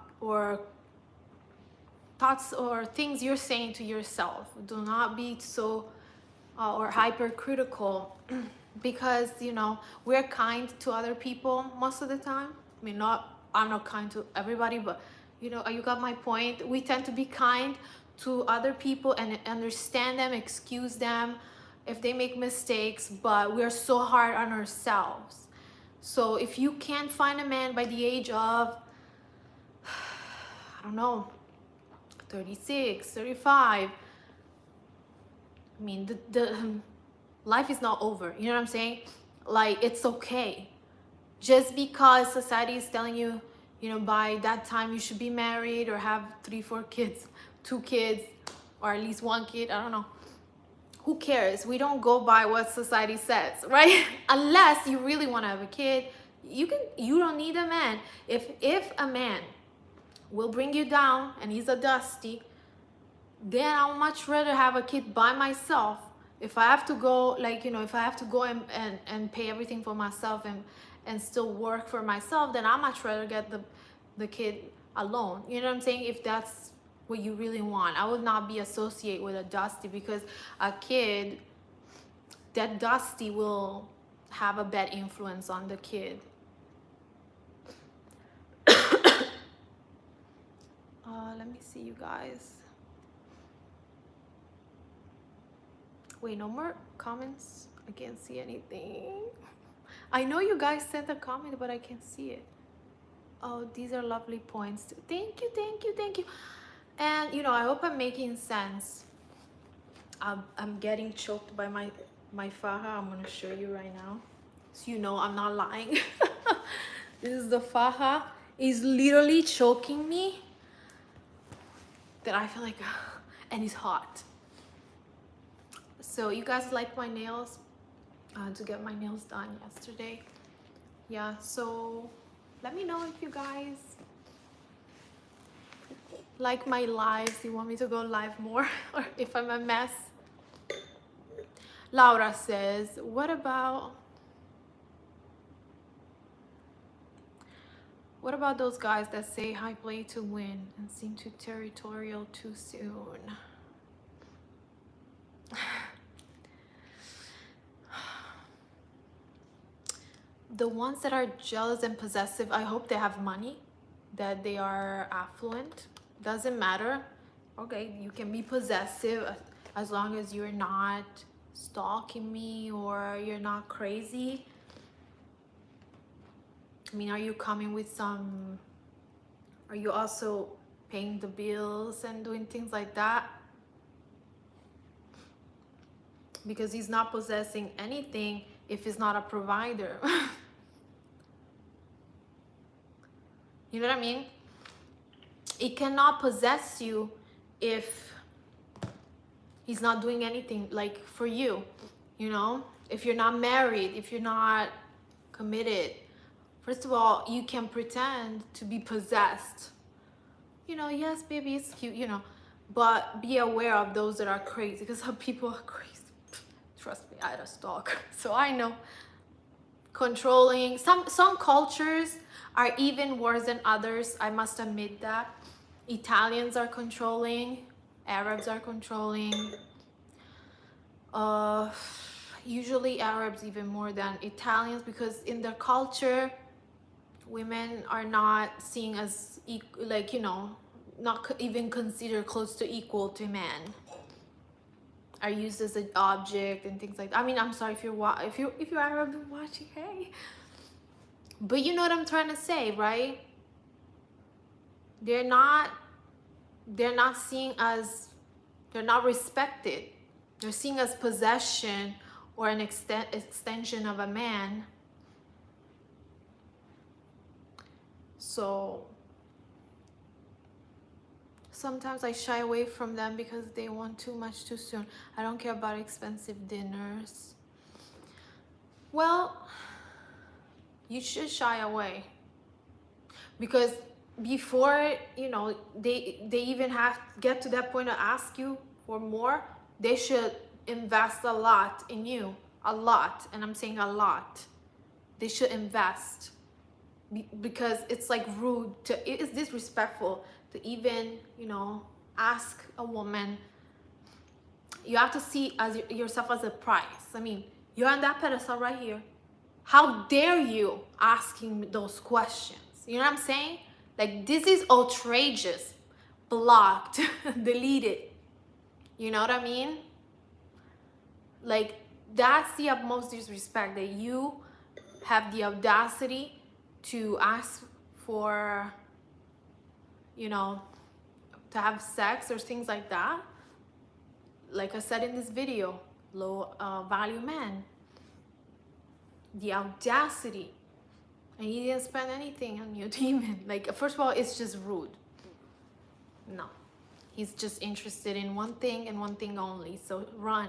or things you're saying to yourself. Do not be so or hypercritical, because, you know, we're kind to other people most of the time. I mean, I'm not kind to everybody, but, you know, you got my point. We tend to be kind to other people and understand them, excuse them if they make mistakes, but we're so hard on ourselves. So if you can't find a man by the age of, I don't know, 36, 35, I mean, the life is not over. You know what I'm saying? Like, it's okay. Just because society is telling you, you know, by that time you should be married or have 3, 4 kids, 2 kids, or at least 1 kid, I don't know. Who cares? We don't go by what society says, right? Unless you really want to have a kid, you don't need a man. If a man will bring you down and he's a Dusty, then I'll much rather have a kid by myself. If I have to go, like, you know, if I have to go and pay everything for myself and still work for myself, then I'll much rather get the kid alone. You know what I'm saying? If that's what you really want. I would not be associated with a Dusty, because a kid, that Dusty will have a bad influence on the kid. Let me see, you guys. Wait, no more comments? I can't see anything. I know you guys sent a comment, but I can't see it. Oh, these are lovely points. Thank you, thank you, thank you. And, you know, I hope I'm making sense. I'm getting choked by my faja. I'm gonna show you right now, so you know I'm not lying. This is the faja. It's literally choking me. That I feel like, and it's hot. So you guys like my nails? To get my nails done yesterday. Yeah, so let me know if you guys like my lives. You want me to go live more? Or if I'm a mess? Laura says, what about those guys that say I play to win and seem too territorial too soon? The ones that are jealous and possessive, I hope they have money, that they are affluent. Doesn't matter. Okay, you can be possessive as long as you're not stalking me or you're not crazy. I mean, are you coming with some, are you also paying the bills and doing things like that? Because he's not possessing anything if he's not a provider. You know what I mean? It cannot possess you if he's not doing anything like for you, you know? If you're not married, if you're not committed. First of all, you can pretend to be possessed. You know, yes, baby, it's cute, you know, but be aware of those that are crazy, because some people are crazy. Trust me, I had a stalker, so I know. Controlling. Some cultures are even worse than others. I must admit that. Italians are controlling. Arabs are controlling. Usually Arabs even more than Italians, because in their culture, women are not seen as like, you know, not even considered close to equal to men. Are used as an object and things like that. I mean, I'm sorry if you're Arab and watching, hey, but you know what I'm trying to say, right? They're not seen as, they're not respected. They're seen as possession or an extension of a man. So sometimes I shy away from them because they want too much too soon. I don't care about expensive dinners. Well, you should shy away, because before, you know, they even have get to that point to ask you for more, they should invest a lot in you. A lot. And I'm saying a lot. They should invest, because it's like rude to, it is disrespectful to even, you know, ask a woman. You have to see as yourself as a price. I mean, you're on that pedestal right here. How dare you asking those questions? You know what I'm saying? Like, this is outrageous. Blocked. Deleted. You know what I mean? Like, that's the utmost disrespect, that you have the audacity to ask for, you know, to have sex or things like that. Like I said in this video, low value men. The audacity. And he didn't spend anything on you, demon. Like, first of all, it's just rude. No. He's just interested in one thing and one thing only. So run.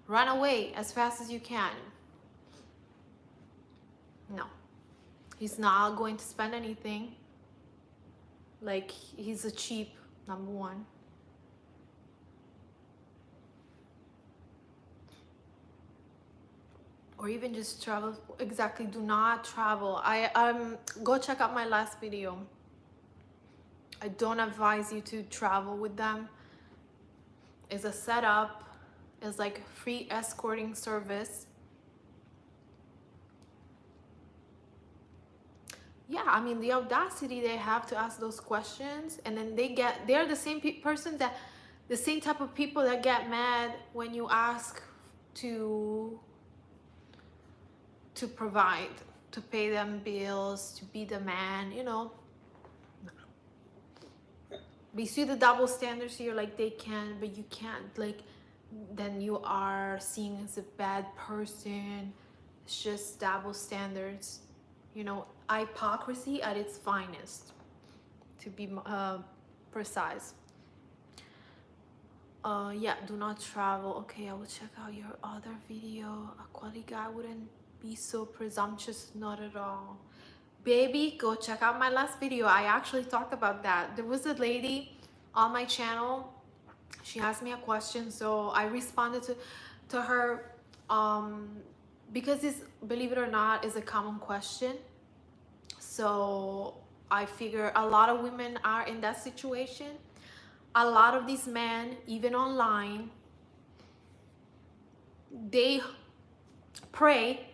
Run away as fast as you can. No. He's not going to spend anything. Like, he's a cheap number one. Or even just travel. Exactly, do not travel. Go check out my last video. I don't advise you to travel with them. It's a setup. It's like free escorting service. Yeah, I mean, the audacity they have to ask those questions, and then they're the same person that, the same type of people that get mad when you ask to provide, to pay them bills, to be the man, you know. But you see the double standards here, like they can, but you can't. Like, then you are seen as a bad person. It's just double standards, you know, hypocrisy at its finest, to be precise. Yeah, do not travel. Okay, I will check out your other video. A quality guy wouldn't be so presumptuous. Not at all. Baby, go check out my last video. I actually talked about that. There was a lady on my channel. She asked me a question, so I responded to her, because this, believe it or not, is a common question. So I figure a lot of women are in that situation. A lot of these men, even online, they prey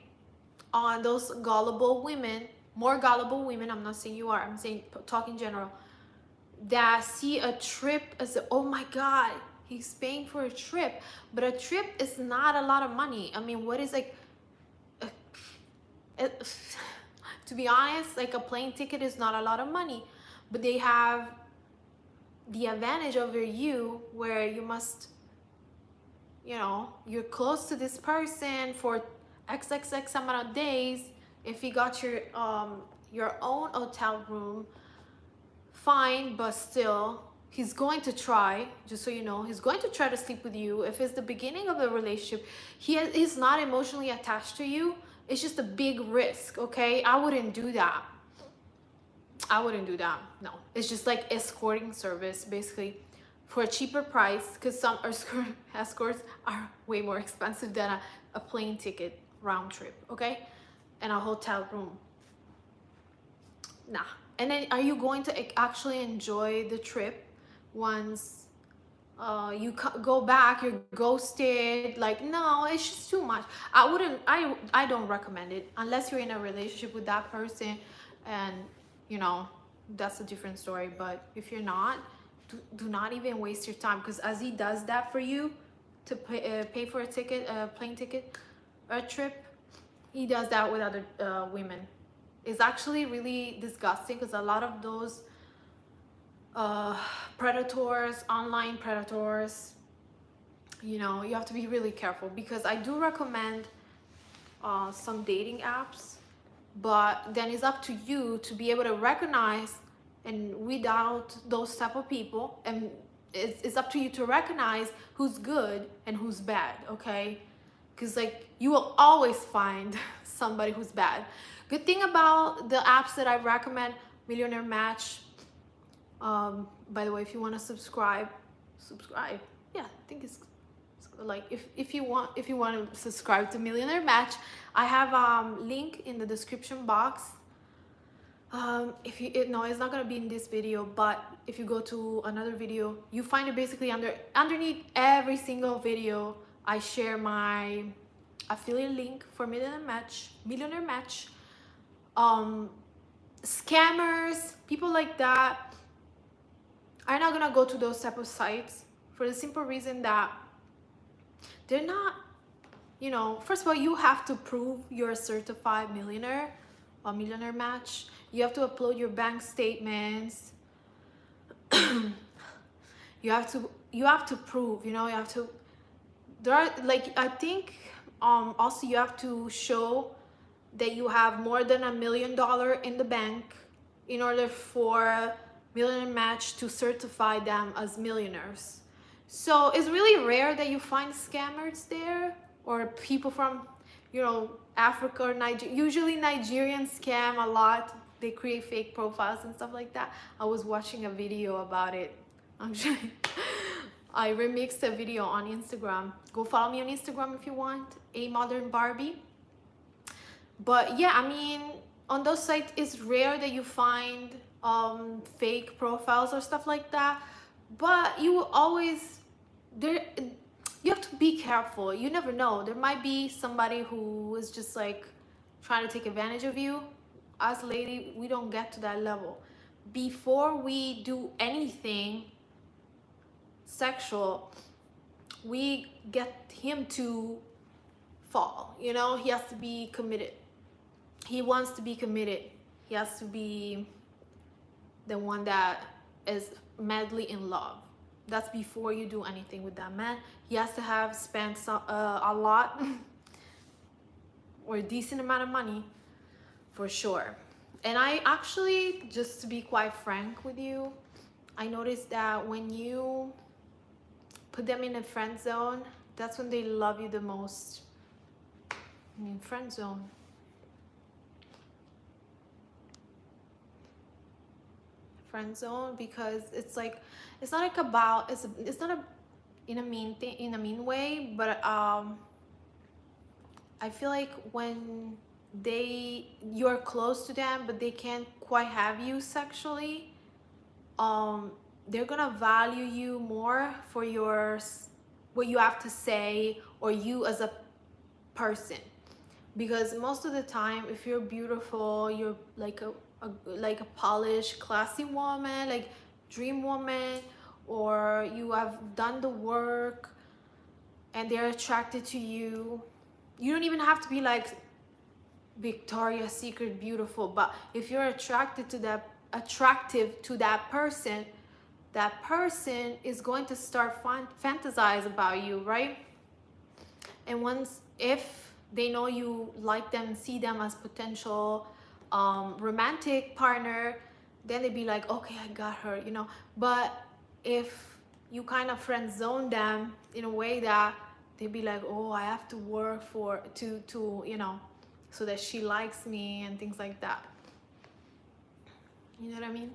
on those gullible women, more gullible women. I'm not saying you are, I'm saying, talk in general, that see a trip as, oh my god, he's paying for a trip. But a trip is not a lot of money. I mean, what is like to be honest, like a plane ticket is not a lot of money, but they have the advantage over you, where you must, you know, you're close to this person for XXX amount of days. If you got your own hotel room, fine, but still, he's going to try, just so you know, he's going to try to sleep with you. If it's the beginning of the relationship, he's not emotionally attached to you. It's just a big risk, okay? I wouldn't do that. I wouldn't do that. No, it's just like escorting service, basically, for a cheaper price, because some escorts are way more expensive than a plane ticket round trip, okay? And a hotel room. Nah. And then, are you going to actually enjoy the trip once you go back, you're ghosted? Like, no, it's just too much. I don't recommend it unless you're in a relationship with that person, and you know, that's a different story. But if you're not, do not even waste your time, because as he does that for you to pay for a ticket, a plane ticket, a trip, he does that with other women. It's actually really disgusting, because a lot of those predators, online predators, you know, you have to be really careful. Because I do recommend some dating apps, but then it's up to you to be able to recognize and weed out those type of people, and it's up to you to recognize who's good and who's bad, okay? Because like, you will always find somebody who's bad. Good thing about the apps that I recommend, Millionaire Match, by the way, if you want to subscribe, yeah, I think it's like, if you want to subscribe to Millionaire Match, I have link in the description box. If you no, it's not gonna be in this video, but if you go to another video, you find it basically underneath every single video. I share my affiliate link for Millionaire Match. Scammers, people like that are not gonna go to those type of sites, for the simple reason that they're not, you know, first of all, you have to prove you're a certified millionaire or Millionaire Match. You have to upload your bank statements. you have to prove, you know, you have to, there are, like, I think also you have to show that you have more than $1 million in the bank in order for Millionaire Match to certify them as millionaires. So it's really rare that you find scammers there, or people from, you know, Africa or Nigeria. Usually Nigerians scam a lot. They create fake profiles and stuff like that. I was watching a video about it. Actually, I remixed a video on Instagram. Go follow me on Instagram if you want, A Modern Barbie. But yeah, I mean, on those sites, it's rare that you find fake profiles or stuff like that. But you will always, you have to be careful. You never know. There might be somebody who is just like trying to take advantage of you. As a lady, we don't get to that level. Before we do anything sexual, we get him to fall. You know, he has to be committed. He wants to be committed. He has to be the one that is madly in love. That's before you do anything with that man. He has to have spent a lot or a decent amount of money, for sure. And I actually, just to be quite frank with you, I noticed that when you put them in a friend zone, that's when they love you the most. I mean, friend zone. friend zone, because it's like, it's not like about, it's not a in a mean thing, in a mean way, but I feel like when you're close to them but they can't quite have you sexually, they're gonna value you more for what you have to say, or you as a person. Because most of the time, if you're beautiful, you're like a polished, classy woman, like dream woman, or you have done the work and they're attracted to you. You don't even have to be like Victoria's Secret beautiful, but if you're attractive to that person, that person is going to start fantasize about you, right? And if they know you like them, see them as potential romantic partner, then they'd be like, okay, I got her, you know. But if you kind of friend zone them in a way that they'd be like, oh, I have to work to you know, so that she likes me and things like that. You know what I mean?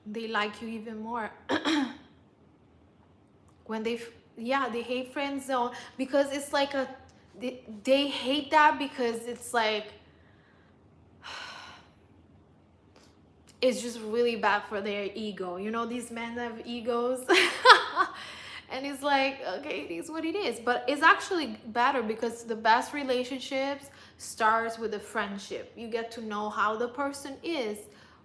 They like you even more. When they hate friend zone, because it's like they hate that, because it's like, it's just really bad for their ego. You know, these men have egos. And it's like, okay, it is what it is. But it's actually better, because the best relationships starts with a friendship. You get to know how the person is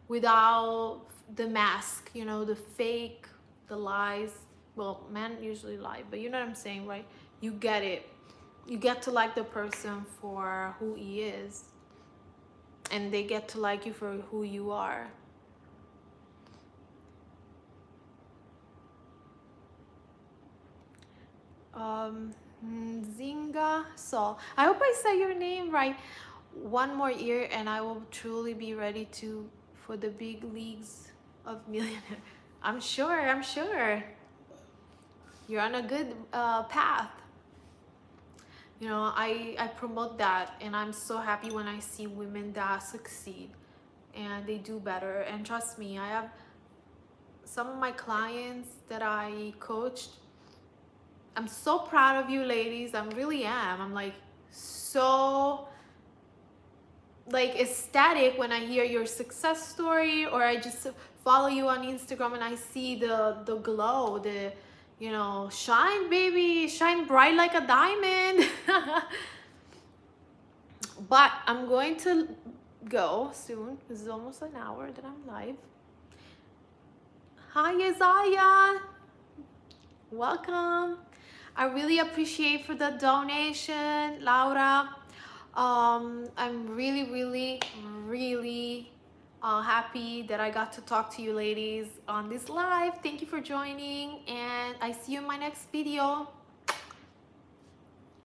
without the mask, you know, the fake, the lies. Well, men usually lie, but you know what I'm saying, right? You get it. You get to like the person for who he is, and they get to like you for who you are. Zinga Sol, I hope I said your name right. One more year and I will truly be ready for the big leagues of Millionaire. I'm sure you're on a good path. You know, I promote that, and I'm so happy when I see women that succeed and they do better. And trust me, I have some of my clients that I coached. I'm so proud of you ladies. I really am. I'm like so like ecstatic when I hear your success story, or I just follow you on Instagram and I see the glow, the, you know, shine baby, shine bright like a diamond. But I'm going to go soon. This is almost an hour that I'm live. Hi Isaiah, welcome. I really appreciate for the donation, Laura. I'm really happy that I got to talk to you ladies on this live. Thank you for joining, and I see you in my next video.